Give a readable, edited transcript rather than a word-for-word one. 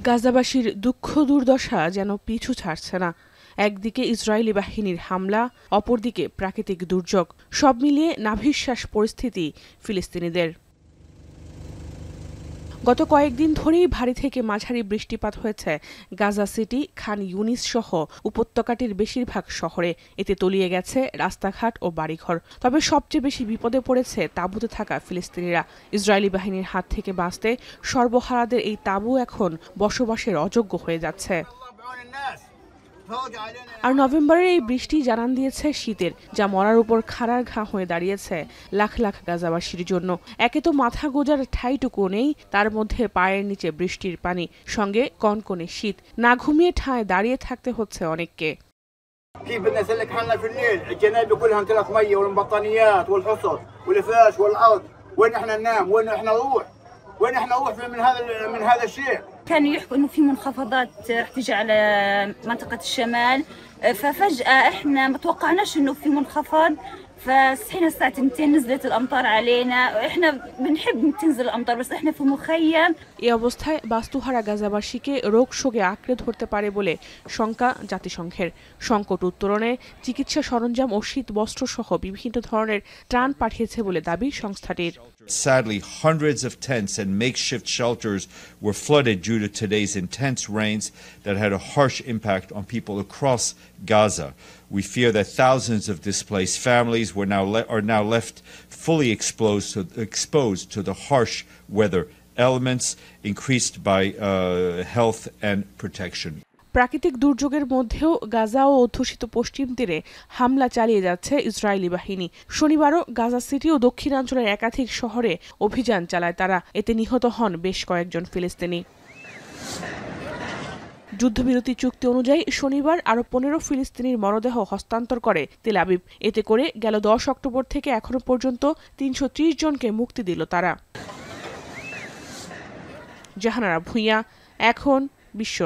গাজাবাসীর দুঃখ দুর্দশা যেন পিছু ছাড়ছে না। একদিকে ইসরায়েলি বাহিনীর হামলা, অপরদিকে প্রাকৃতিক দুর্যোগ, সব মিলিয়ে নাভিশ্বাস পরিস্থিতি ফিলিস্তিনিদের। গত কয়েকদিন ধরেই ভারী থেকে মাঝারি বৃষ্টিপাত হয়েছে গাজা সিটি, খান ইউনিস সহ উপত্যকাটির বেশিরভাগ শহরে। এতে তলিয়ে গেছে রাস্তাঘাট ও বাড়িঘর। তবে সবচেয়ে বেশি বিপদে পড়েছে তাঁবুতে থাকা ফিলিস্তিনিরা। ইসরায়েলি বাহিনীর হাত থেকে বাঁচতে সর্বহারাদের এই তাঁবু এখন বসবাসের অযোগ্য হয়ে যাচ্ছে। আর নভেম্বরের এই বৃষ্টি জানান দিয়েছে শীতের, যা মরার উপর খাড়ার ঘা হয়ে দাঁড়িয়েছে লাখ লাখ গাজাবাসীর জন্য। একে তো মাথা গোজার ঠাঁইটুকু নেই, তার মধ্যে পায়ের নিচে বৃষ্টির পানি, সঙ্গে কনকনে শীত। না ঘুমিয়ে ঠায় দাঁড়িয়ে থাকতে হচ্ছে অনেককে। كيف بدنا نسلك حالنا في الليل؟ الجنابه كلها انطلاق ميه والبطانيات والحصص والفراش والارض، وين احنا ننام؟ وين احنا نروح؟ وين احنا نروح من هذا الشيء؟ كانوا يحكوا انه في منخفضات رح تيجي على منطقة الشمال، ففجأة احنا ما توقعناش انه في منخفض، فصحينا الساعة 2 نزلت الامطار علينا. احنا بنحب تنزل الامطار بس احنا في مخيم। এই অবস্থায় বাস্তুহারা গাজাবাসীকে রোগ শোকে আঁকড়ে ধরতে পারে বলে শঙ্কা জাতিসংঘের। সংকট উত্তরণে চিকিৎসা সরঞ্জাম ও শীত বস্ত্র সহ বিভিন্ন ধরনের ত্রাণ পাঠিয়েছে বলে দাবি সংস্থাটির। Sadly, hundreds of tents and makeshift shelters were flooded due to today's intense rains that had a harsh impact on people across Gaza. We fear that thousands of displaced families are now left fully exposed to the harsh weather elements, increased by health and protection. প্রাকৃতিক দুর্যোগের মধ্যেও গাজা ও অধ্যুষিত পশ্চিম তীরে হামলা চালিয়ে যাচ্ছে Israeli বাহিনী। শনিবারও Gaza city ও দক্ষিণাঞ্চলের একাধিক শহরে অভিযান চালায় তারা। এতে নিহত হন বেশ কয়েকজন ফিলিস্তিনি। যুদ্ধবিরতি চুক্তি অনুযায়ী শনিবার আরও 15 ফিলিস্তিনির মরদেহ হস্তান্তর করে তেল আবিব। এতে করে গেল 10 অক্টোবর থেকে এখনো পর্যন্ত 330 জনকে মুক্তি দিল তারা। জাহানারা ভুঁইয়া, এখন বিশ্ব।